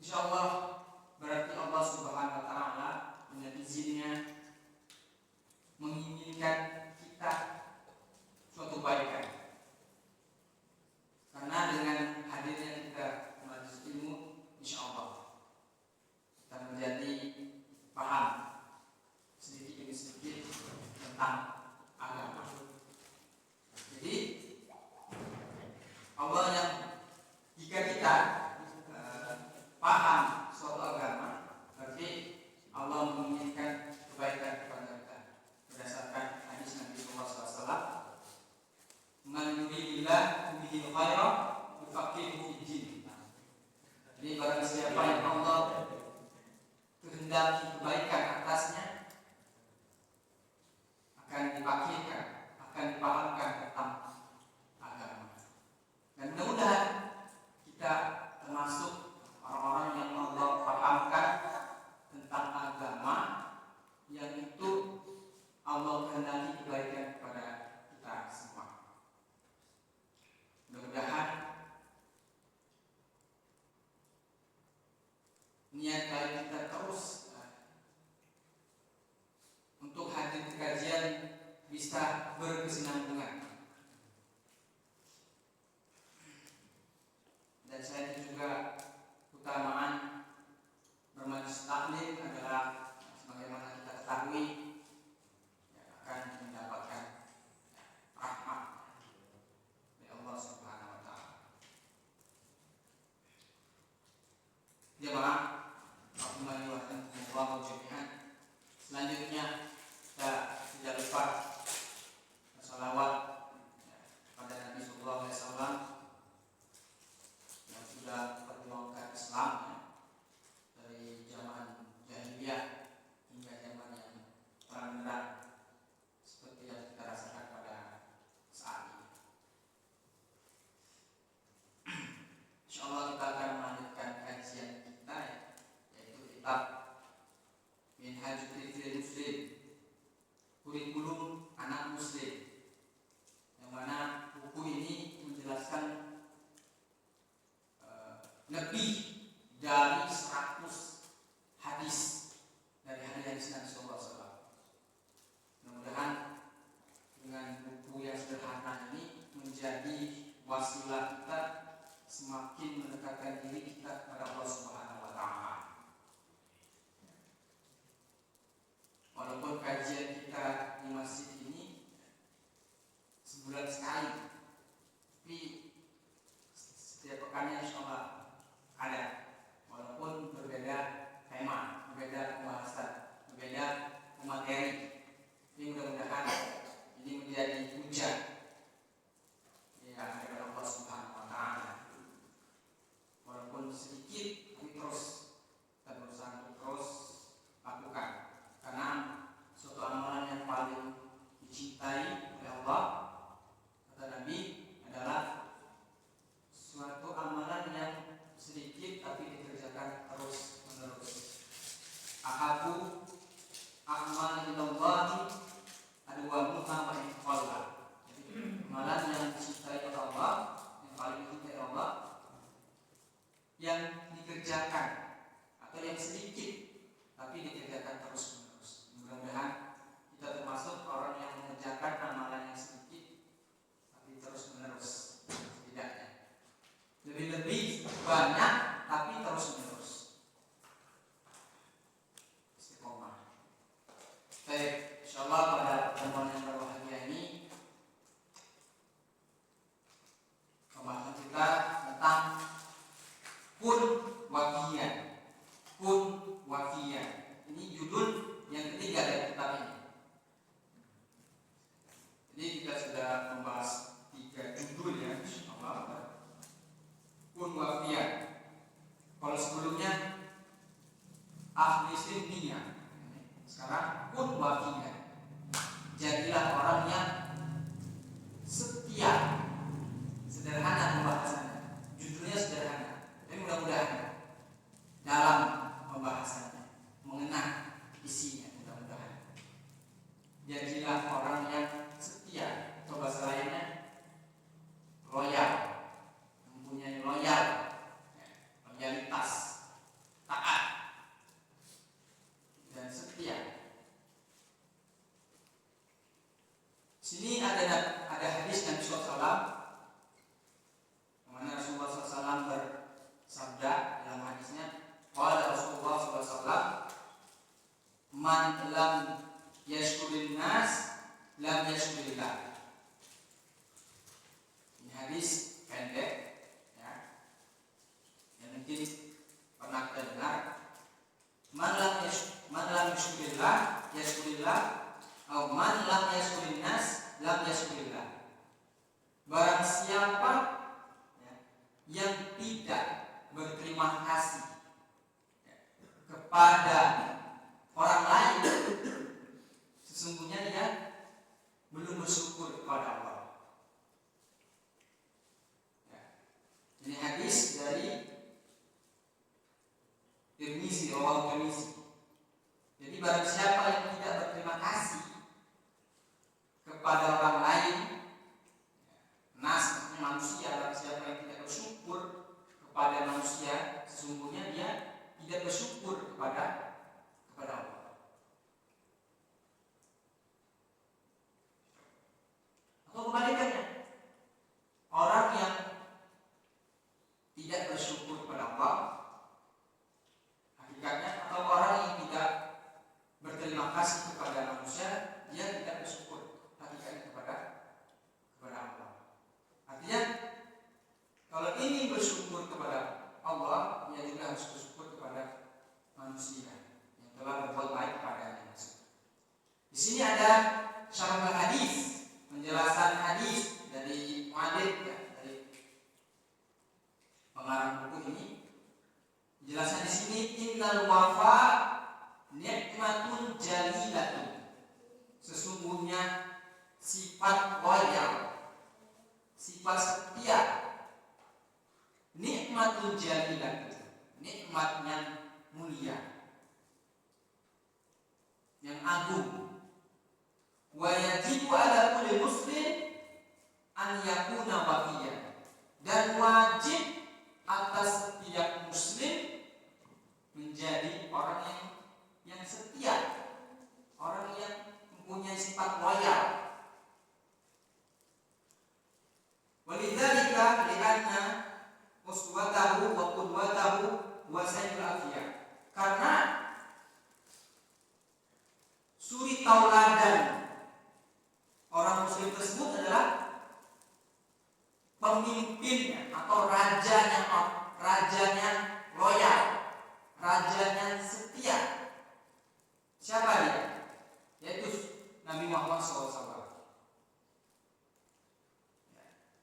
Insyaallah berarti Allah Subhanahu wa taala dengan izinnya menginginkan kita suatu kebaikan. Karena dengan hadirnya kita ke majelis ilmu, insyaallah kita menjadi paham sedikit demi sedikit tentang agama. Jadi Allah yang jika kita paham suatu agama, berarti Allah menginginkan kebaikan kepada kita. Berdasarkan hadis Nabi Sallallahu Alaihi Wasallam, "Man yuridillah bihi khairan yufaqihuhu fid din." Jadi barang siapa yang Allah kehendaki kebaikan atasnya, akan dipakaikan, akan dipahamkan tentang agama. Dan mudah-mudahan kita termasuk orang-orang yang Allah pahamkan tentang agama, yang itu Allah kehendaki kebaikan kepada kita semua. Mudah-mudahan niat baik kita terus untuk hadir di kajian bisa berkesinambungan. Dan saya juga keutamaan bermajelis taklim adalah sebagaimana kita ketahui akan mendapatkan rahmat dari Allah Subhanahu wa taala. Jemaah rahimani wa rahimakumullah jami'an. Selanjutnya kita tidak lupa bersalawat pada Nabi sallallahu alaihi wasallam yang sudah memperjuangkan Islam dari zaman jahiliyah hingga zaman yang terang-benderang seperti yang kita rasakan pada saat ini. Insyaallah kita akan melanjutkan kajian kita, yaitu kitab Minhajul Muslim, kurikulum anak muslim, yang mana buku ini menjelaskan lebih dari 100 hadis dari hadis Nabi sallallahu alaihi wasallam. Mudah-mudahan dengan buku yang sederhana ini menjadi wasilah kita semakin mendekatkan diri kita kepada Allah Subhanahu wa taala. Walaupun kajian kita di masjid ini sebulan sekali, tapi setiap pekannya insyaallah ada, walaupun berbeda tema, berbeda pembahasan, berbeda materi. Ini mudah-mudahan ini menjadi hujan ya dari Allah Subhanahu wa taala. Walaupun sedikit, tapi terus kita berusaha untuk terus lakukan, karena suatu amalan yang paling dicintai oleh Allah, kata Nabi, adalah suatu amalan yang sedikit tapi dikerjakan terus menerus. Ahabu amal ilallahi adwamuha wa iqalla. Jadi amalan yang dicintai oleh Allah, yang paling dicintai Allah, yang dikerjakan atau yang sedikit tapi dikerjakan terus menerus. Mudah-mudahan kita termasuk orang yang mengerjakan amalan yang sedikit tapi terus menerus, setidaknya lebih banyak tapi terus menerus. Istiqomah. Baik, insyaallah pada pertemuan yang berbahagia ini pembahasan kita tentang kun waqiyan. Kun waqiyan. Ini judul yang ketiga dari kitab ini. Jadi kita sudah membahas 3 judul ya, insyaallah. Kun waqiyan. Kalau sebelumnya ahli sinniya, sekarang kun waqiyan. Jadilah orang yang setia. Sederhana pembahasannya. Judulnya sederhana, tapi mudah-mudahan dalam pembahasannya mengena isinya, mudah-mudahan. Jadilah orang yang setia. Coba selainnya loyal, mempunyai loyalitas. man lam yashkurin nas lam yashkurillah. Ini hadis pendek ya, yang mungkin pernah kita dengar. Man lam yashkurillah yashkurillah, atau man lam yashkurin nas lam yashkurillah. Barang siapa ya, yang tidak berterima kasih ya, kepada orang lain, sesungguhnya dia belum bersyukur kepada Allah. Ya. Ini hadis dari Tirmizi, rawahu Tirmizi. Jadi barang siapa yang tidak berterima kasih kepada orang lain, nas maksudnya manusia, barang siapa yang tidak bersyukur kepada manusia, sesungguhnya dia tidak bersyukur kepada Allah. Atau kebalikannya, orang yang tidak bersyukur kepada Allah, hakikatnya, atau orang yang tidak berterima kasih kepada manusia, dia tidak bersyukur hakikatnya kepada Allah. Artinya, kalau ingin bersyukur kepada Allah, ia juga harus bersyukur kepada manusia yang telah berbuat baik kepadanya. Di sini ada syarah hadis, penjelasan hadis dari muallif ya, dari pengarang buku ini. Penjelasan di sini, innal wafa nikmatun jalilatun. Sesungguhnya sifat loyal, sifat setia, nikmatun jalilatun, nikmat yang mulia, yang agung. Wa yajibu ala kulli muslim an yakuna wafiyan, dan wajib atas setiap muslim menjadi orang yang setia, orang yang mempunyai sifat loyal. Walidzalika li'anna uswatahu wa qudwatahu wa sayyidul afiyah. Karena suri tauladan orang muslim tersebut adalah pemimpinnya atau rajanya loyal, rajanya setia. Siapa dia? Yaitu Nabi Muhammad SAW.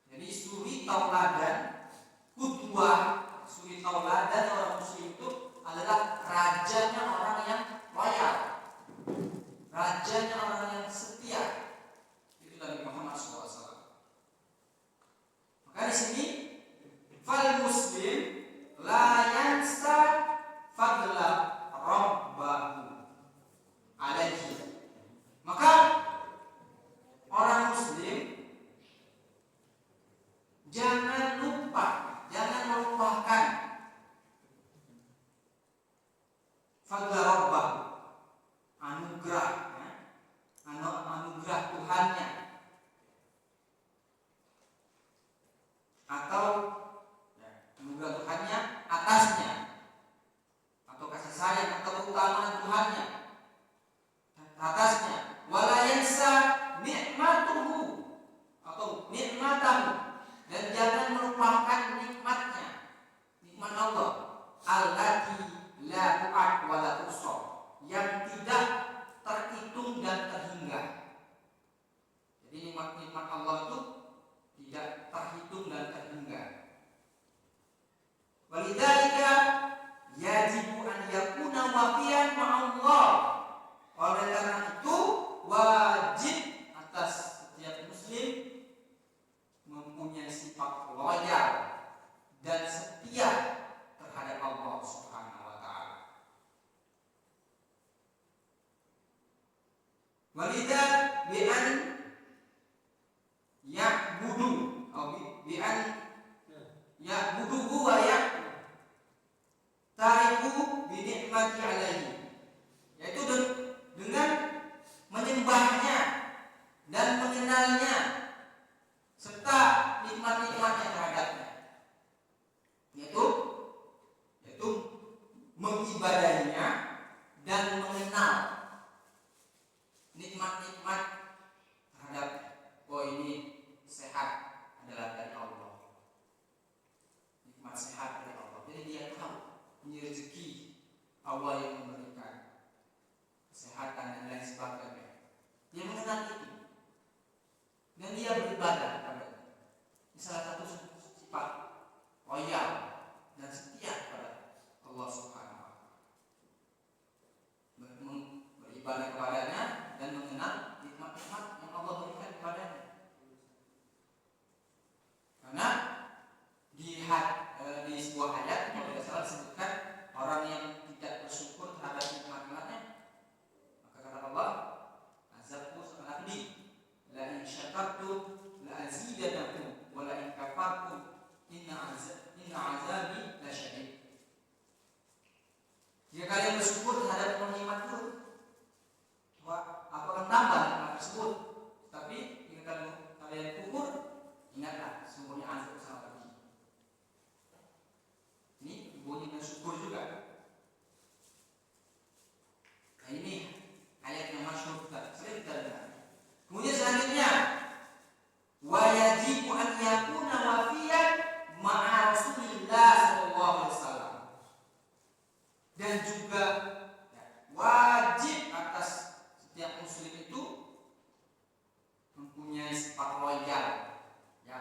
Jadi suri tauladan, kudwah, suri tauladan orang muslim itu adalah rajanya orang yang loyal, rajanya orang yang setia. Itu Nabi Muhammad SAW. Maka di sini, fal muslim la yansa fadla rabbahu alaihi. Maka orang muslim jangan melupakan fadla rabbahu, anugerah ya, anugerah Tuhannya, atau ya, anugerah Tuhannya atasnya, atau kasih sayang atau keutamaan Tuhannya atasnya. Wala yansa nikmatuhu atau nikmatahu, dan jangan melupakan nikmatnya, nikmat Allah, allati la tu'ad wa la tuhsa, yang tidak terhitung dan terhingga. Jadi nikmat-nikmat Allah itu tidak terhitung dan terhingga. Walidzalika yajibu an yakuna wafiyan ma'allah. Oleh karena itu wajib atas setiap muslim mempunyai sifat loyal dan setia terhadap Allah Subhanahu wa taala. Walidha bi'an ya'budu atau bi'an ya'buduhu wa tariku bi ni'mati alaihi, yaitu dengan menyembahnya dan mengenalnya serta nikmat-nikmatnya terhadapnya, yaitu mengibadahinya dan mengenal ini rezeki Allah yang memberikan kesehatan dan lain sebagainya. Dia mengenal itu dan dia beribadah kepadanya. Ini salah satu sifat loyal dan setia kepada Allah Subhanahu wa Ta'ala. Beribadah kepadanya dan mengenal nikmat-nikmat yang Allah berikan kepadanya. Karena di sebuah ayat kalau tidak salah disebutkan orang yang tidak bersyukur terhadap nikmat-nikmatnya, maka kata Allah, azabku sangat pedih. La in syakartum la azidanakum wa la in kafartum inna azabi lasyadid. Jika kalian bersyukur terhadap nikmatku, aku akan tambah nikmat tersebut. Tapi jika kalian kufur, ingatlah sesungguhnya azab sangat pedih. Ini bunyi dan syukur juga. Nah ini ayat yang masyhur sering kita dengar. Kemudian selanjutnya, wa yajibu an yakuna wafiyan ma'a Rasulillah sallallahu alaihi wasallam. Dan juga wajib atas setiap muslim itu mempunyai sifat loyal, ya,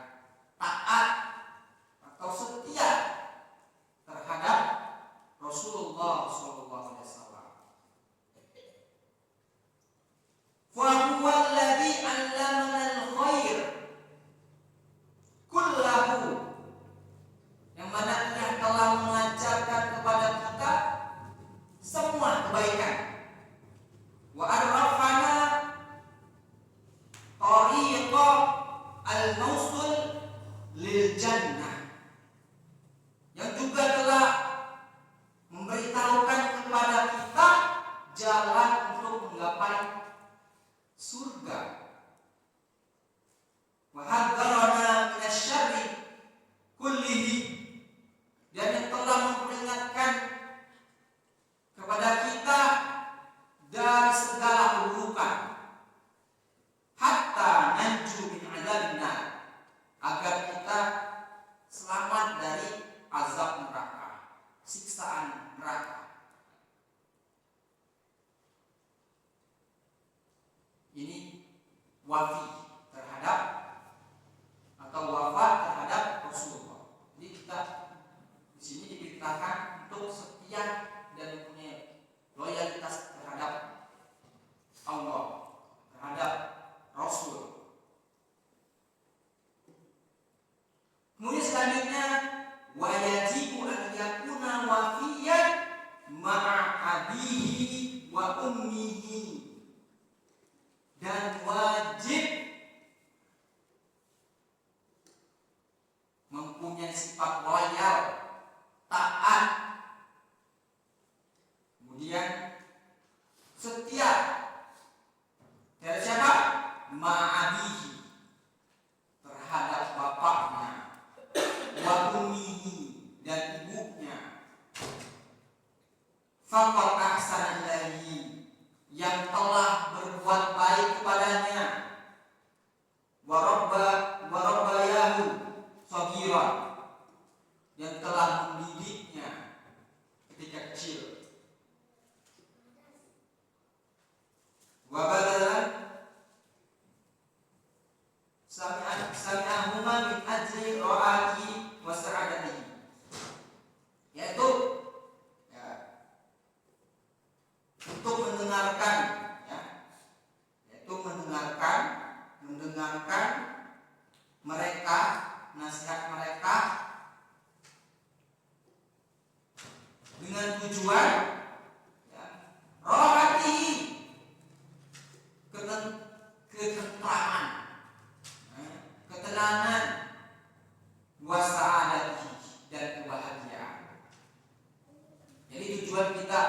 taat atau setia terhadap Rasulullah sallallahu alaihi wasallam. Fa huwa alladhi 'allamana al-khair kullahu, yang mana Dia telah mengajarkan kepada kita semua kebaikan. Wa arrafana tariqa al-mawsul lil jannah, yang juga telah memberitahukan kepada kita jalan untuk menggapai surga. Wa hadzarana minasyarri kullihi, dan yang telah memperingatkan kepada kita dari segala keburukan, hatta nanju min adzabina, agar kita selamat dari azab neraka, siksaan neraka. Ini wafi terhadap atau wafat terhadap Rasulullah. Jadi kita di sini diperintahkan untuk setia dan mempunyai loyalitas terhadap Allah, terhadap Rasul. Kemudian selanjutnya, wa yajibu an yakuna wafiyan ma'a abihi wa ummihi, dan wajib mempunyai sifat loyal, taat, kemudian setia dari siapa? Ma'abihi, terhadap bapaknya, wa ummihi, dan ibunya. Faqad ahsana ilaihi, yang telah berbuat baik kepadanya. Wa rabbayahu shaghira, yang telah mendidiknya ketika kecil. Wa badalan sami'ahuma min ajli ra'ati wa sa'adatihi, yaitu untuk mendengarkan, yaitu mendengarkan mereka, nasihat mereka, dengan tujuan rohatihi, ketentraman, ketenangan, wasa'adatihi, dan kebahagiaan. Jadi tujuan kita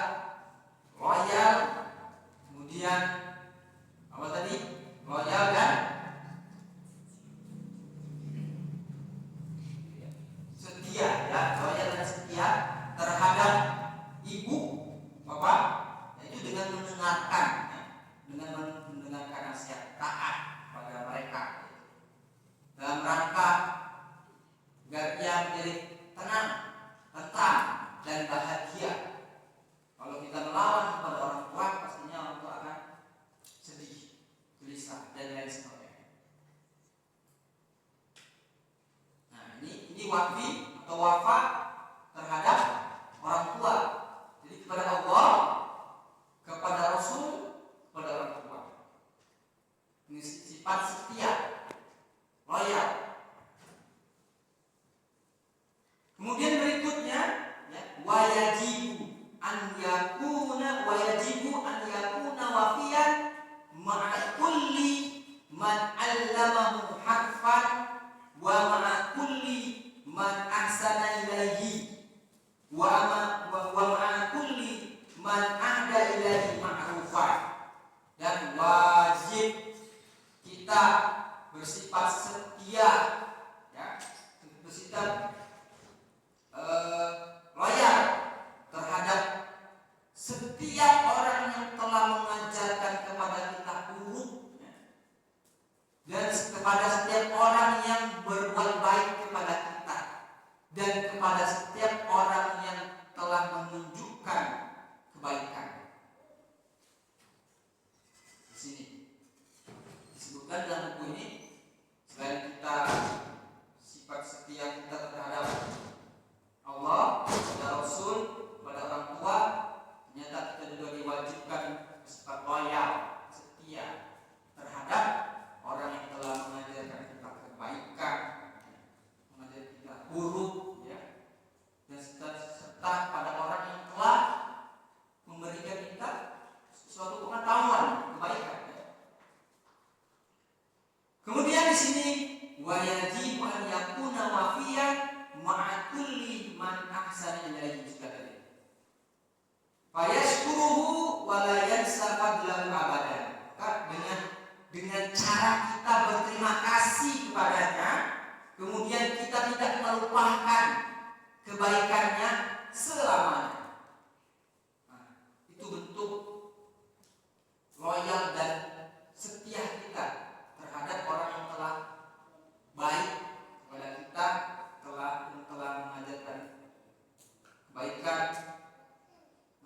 loyal, kemudian apa tadi? Loyal dan setia, ya, loyal dan setia terhadap ibu, bapak, yaitu dengan mendengarkan, dengan mendengarkan nasihat, taat pada mereka, dalam rangka agar ia menjadi tenang, tentram, dan bahagia. bahagia. Kalau kita melawan kepada orang tua, pastinya orang tua akan sedih, gelisah, dan lain sebagainya. Nah, ini wafi atau wafa terhadap orang tua. Jadi kepada Allah, kepada Rasul, kepada orang tua. Ini sifat setia, loyal. Kemudian berikutnya, ya, wajibu an yakuna wafiyan ma'a kulli man 'allamahu harfan wa ma'a kulli man ahsana ilaihi wa ma'a kulli man ahda ilaihi ma'rufan. Dan wajib kita bersifat setia, ya, bersifat loyal terhadap setiap orang yang telah mengajarkan kepada kita huruf, ya, dan kepada setiap orang yang berbuat baik kepada kita, dan kepada setiap orang yang telah menunjukkan kebaikan. Di sini disebutkan dalam buku ini, selain kita sifat setia kita terhadap Allah, kepada Rasul, kepada orang tua, ternyata kita juga diwajibkan sifat loyal, setia terhadap orang yang telah mengajarkan kita kebaikan, mengajarkan kita huruf, ya, dan serta pada orang yang telah memberikan kita suatu pengetahuan kebaikan. Ya. Kemudian di sini wajibu an yakuna wafiyan ma'a kulli man ahsana ilaihi tadi. Fayashkuruhu wa la yansa fadlahu abadan. Dengan cara kita berterima kasih kepadanya, kemudian kita tidak melupakan kebaikannya selamanya. Nah, itu bentuk loyal dan setia kita terhadap orang yang telah baik kepada kita, telah mengajarkan kebaikan,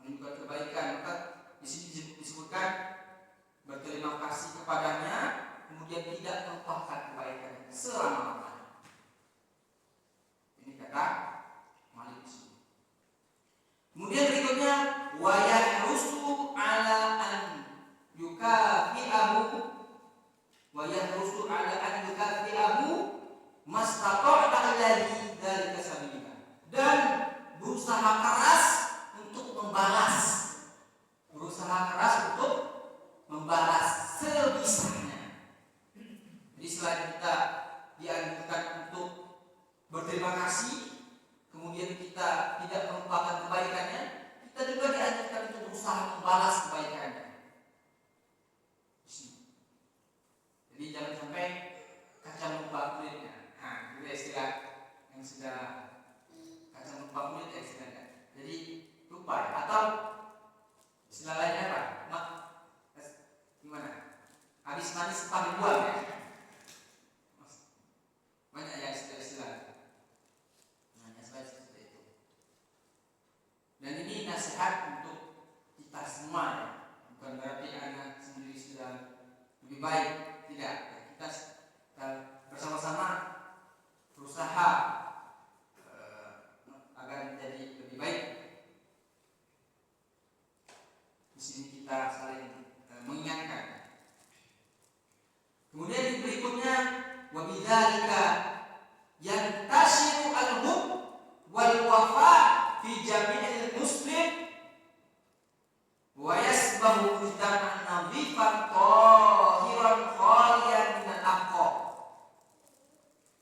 menunjukkan kebaikan. Maka di sini disebutkan berterima kasih kepadanya, kemudian tidak melupakan kebaikan selama-lamanya. Ini kata Malik di sini. Kemudian berikutnya wa yahrusu ala an yukafi'ahu mastata'ta ilaihi dzalika sabila, dan berusaha keras untuk membalas sebisanya. Jadi selain kita dianjurkan untuk berterima kasih, kemudian kita tidak melupakan kebaikannya, kita juga dianjurkan untuk berusaha membalas kebaikannya. Jadi jangan sampai kaca membuka kulitnya. Nah, itu istilah yang sudah kaca membuka kulit ya istilahnya. Jadi lupa ya. Atau istilah lainnya apa? Gimana? Habis manis pagi buang ya. Banyak ya istilah-istilah. Nah, seperti itu. Dan ini nasihat untuk kita semua ya. Bukan berarti anak sendiri sudah lebih baik. Tidak, kita bersama-sama berusaha agar menjadi lebih baik. Di sini kita saling mengingatkan. Kemudian berikutnya wabidzalika yantashiru al-hub wal wafa fi jami'il muslim wa yasbahu mujtama'an nadhifan tahiran khaliyan min al-aqab.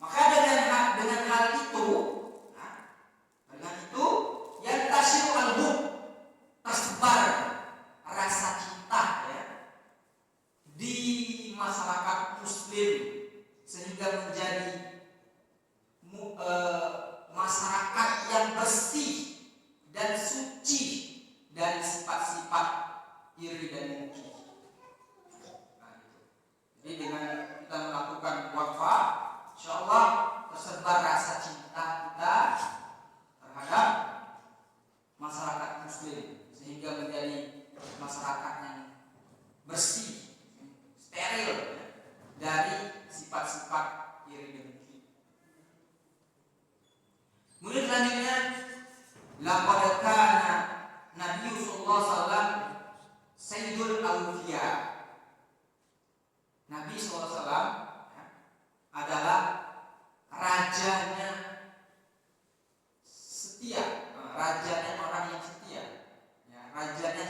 Maka dengan hal itu, yantashiru al-hub, tersebar rasa cinta muslim sehingga menjadi masyarakat yang bersih, steril dari sifat-sifat iri dengki. Kemudian selanjutnya, laqad kana Nabi sallallahu alaihi wasallam sayyidul awliya. Nabi sallallahu alaihi wasallam adalah rajanya setia, rajanya orang yang setia, rajanya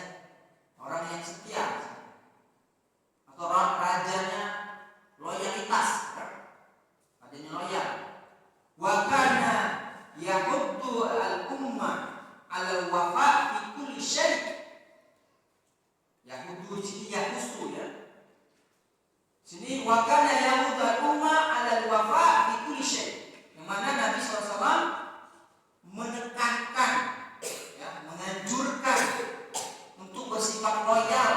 orang yang setia, atau rajanya loyalitas, rajanya loyal. Wa kana yahuddu al-ummah ala wafa fi kulli syai'. Yahuddu sini yahusu ya. Sini wa kana yahuddu al-ummah ala wafa fi kulli syai'. Yang mana Nabi SAW menekankan, menganjurkan untuk bersifat loyal,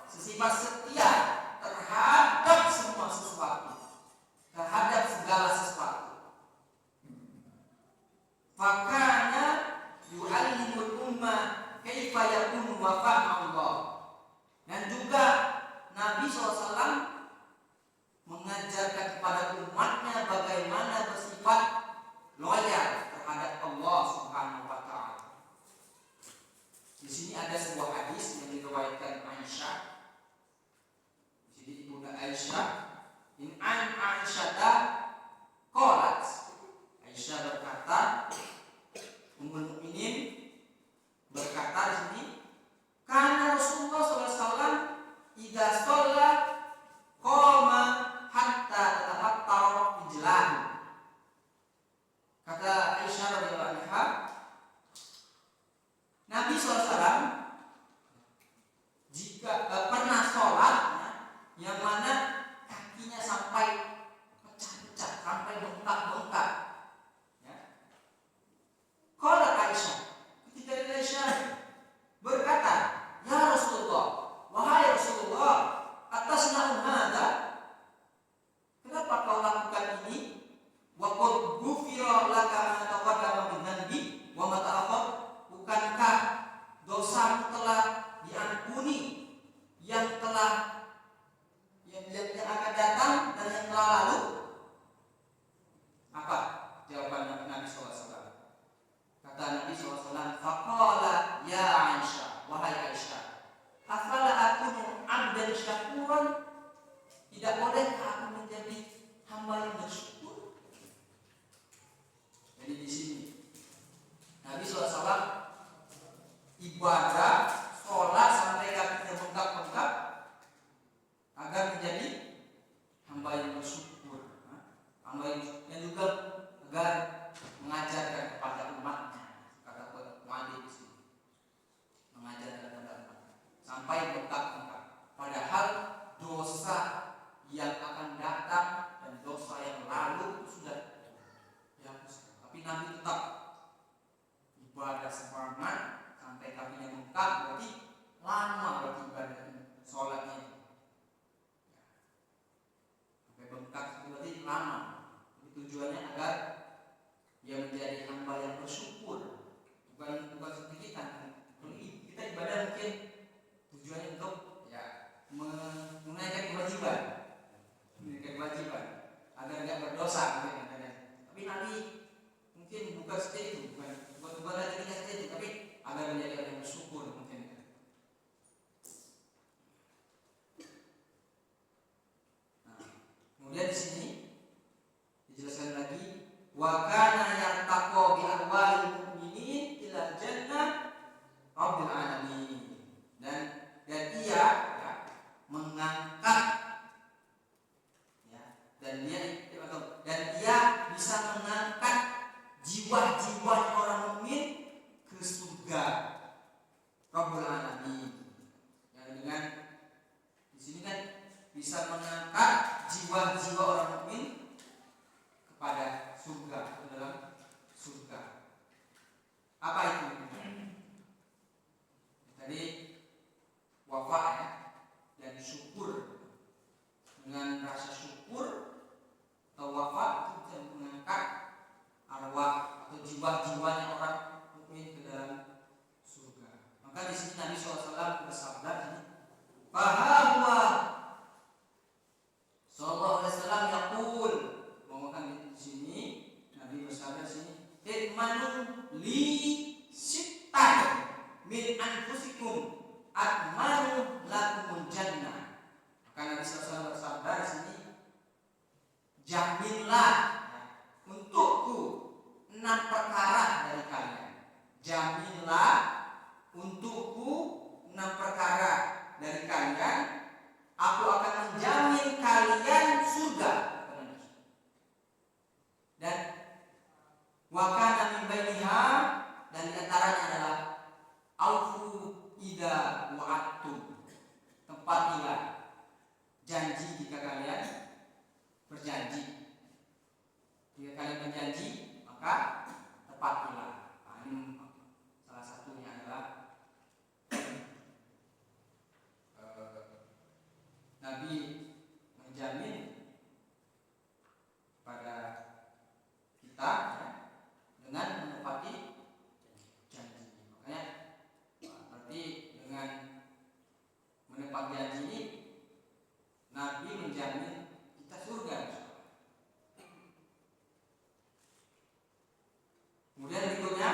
bersifat setia terhadap semua sesuatu, terhadap segala sesuatu. Fakana yu'allimul ummah kaifa yakunu wafa' Allah. Dan juga Nabi SAW mengajarkan kepada umatnya bagaimana bersifat loyal terhadap Allah Subhanahu wa taala. Di sini ada sebuah hadis yang diriwayatkan Aisyah. Jadi Ibunda Aisyah, in an Aisyah qalat. Aisyah berkata, Ummul Mukminin berkata di sini, karena Rasulullah SAW idza shalla qama hatta tatahattara rijlahu. Kata Aisyah radhiyallahu anha, Nabi SAW jika pernah sholat yang mana kakinya sampai pecah-pecah, sampai bengkak-bengkak. Qala Aisyah, ketika Aisyah berkata, ya Rasulullah, wahai Rasulullah, atasna hadza, kenapa kau lakukan ini? Wa qad ghufira laka ma taqaddama min dhanbi wa ma ta'akhkhar. Bukankah dosamu telah diampuni, yang akan datang dan yang telah lalu? Apa jawaban Nabi SAW? Kata Nabi SAW, faqala ya Aisyah, wahai Aisyah, afala akunu abdan syakuran? Tidak bolehkah aku menjadi hamba yang bersyukur? Jadi di sini Nabi SAW ibadah sholat sampai kakinya bengkak-bengkak agar menjadi hamba yang bersyukur, hamba yang juga agar mengajarkan kepada umatnya. Kata Mu'adz di sini, mengajarkan kepada umatnya sampai bengkak-bengkak. Padahal dosa yang akan datang dan dosa yang lalu sudah dihapus. Tapi Nabi tetap ibadah semangat sampai kakinya bengkak, berarti lama berarti ibadahnya, sholatnya sampai bengkak itu berarti lama. Jadi tujuannya agar dia menjadi hamba yang bersyukur, bukan seperti kita. Kita ibadah mungkin tujuannya untuk menunaikan kewajiban agar tidak berdosa mungkin. Tapi Nabi mungkin bukan seperti itu, bukan lagi seperti itu, tapi agar menjadi orang yang bersyukur mungkin. Kemudian di sini dijelaskan lagi, wa kana yartaqo bi arwahil mu'minin ila jannah rabbil alamin. Dan ia mengangkat dan dia bisa mengangkat jiwa-jiwa orang mukmin ke surga Rabbul Alamin. Yang dengan di sini kan bisa mengangkat jiwa-jiwa orang mukmin kepada surga, ke dalam surga. Apa itu? Tadi wafa dan syukur. Dengan rasa syukur atau wafa itu bisa mengangkat arwah atau jiwa-jiwanya orang mukmin ke dalam surga. anfusikum atmanu lakumul jannah. Maka Nabi SAW bersabda di sini, jaminlah untukku 6 perkara dari kalian. Jaminlah untukku 6 perkara dari kalian, aku akan menjamin kalian surga. Dan wa kana min bainiha, dan diantaranya adalah aufu idza wa'adtum, tepatilah janji jika kalian berjanji. Jika kalian berjanji, maka tepatilah. Nah, ini salah satunya adalah Nabi menjamin pada kita dengan menepati janji. Makanya berarti dengan menepati janji ini Nabi menjamin kita surga. Kemudian berikutnya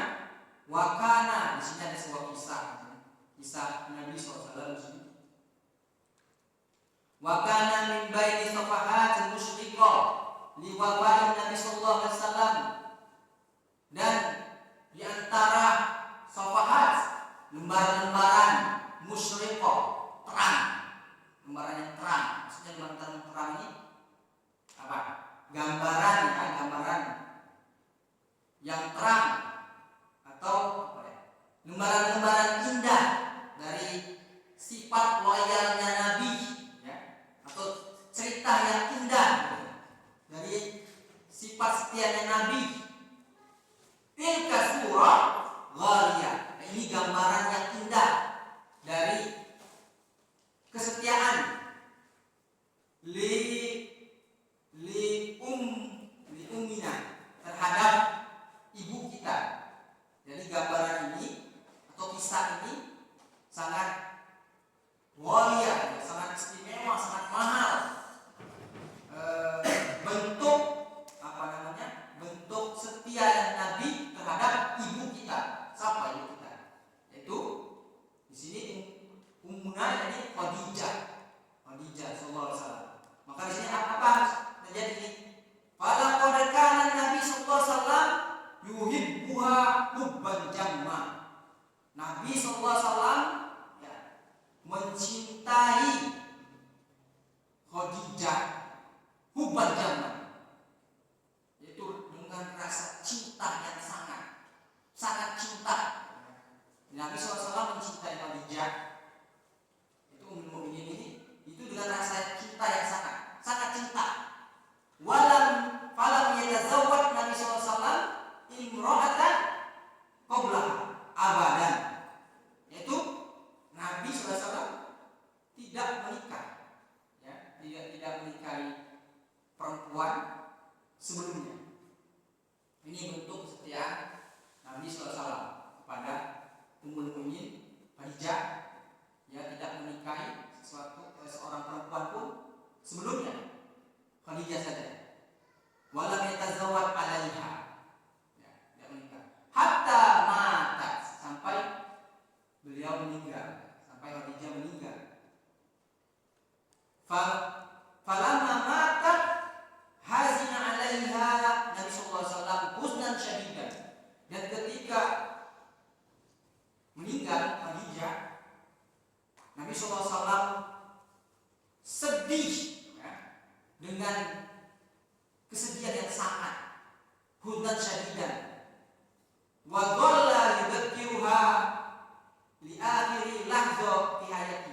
wakana, di sini ada sebuah kisah Nabi SAW. Wakana min baini safahat musyriqah liwabain Nabi sallallahu alaihi wasallam, dan di antara safahat, lembaran-lembaran musyriqah, terang, lembaran yang terang. Maksudnya lembaran yang terang ini apa? Gambaran, ya, gambaran yang terang atau apa ya? Lembaran-lembaran indah dari sifat loyalnya Nabi, ya, atau cerita yang indah dari sifat setianya Nabi. Tilka surah ghaliyah. Nah, ini gambaran yang indah dari kesetiaan ummina terhadap ibu kita. Jadi gambaran ini atau kisah ini sangat ghaliyah, sangat istimewa, sangat mahal. Bentuk apa namanya? Bentuk setia yang Nabi terhadap ibu kita. Siapa ibu kita? Yaitu di sini ummuna, ini Khadijah sallallahu alaihi wasallam. Maka di sini apa terjadi? Fala qad kana Nabi sallallahu alaihi wasallam yuhibbuha hubban jamma. Nabi sallallahu alaihi wasallam, ya, mencintai Khadijah hubban jamma, yaitu dengan rasa cinta yang sangat cinta. Nabi SAW mencintai Khadijah, itu Ummul Mukminin ini, itu dengan rasa cinta yang sangat cinta. Falam yatazawwaj Nabi SAW imra'atan qablaha abadan, yaitu Nabi SAW tidak menikah, ya, tidak menikahi perempuan sebelumnya. Ini bentuk kesetiaan Nabi SAW kepada Ummul Mukminin Khadijah, ya, tidak menikahi seorang perempuan pun sebelumnya, Khadijah saja. Walam yatazawwaj 'alaiha, ya, tidak menikah hatta matat, sampai beliau meninggal, sampai Khadijah meninggal. Falamma matat hazina 'alaiha Nabi sallallahu alaihi wasallam huznan syadidan, dan ketika meninggal Khadijah, Nabi sallallahu alaihi wasallam sedih, ya, dengan kesedihan yang sangat, huznan syadidan. Wa dhalla yudhakkiruha li akhiri lahza fi hayati,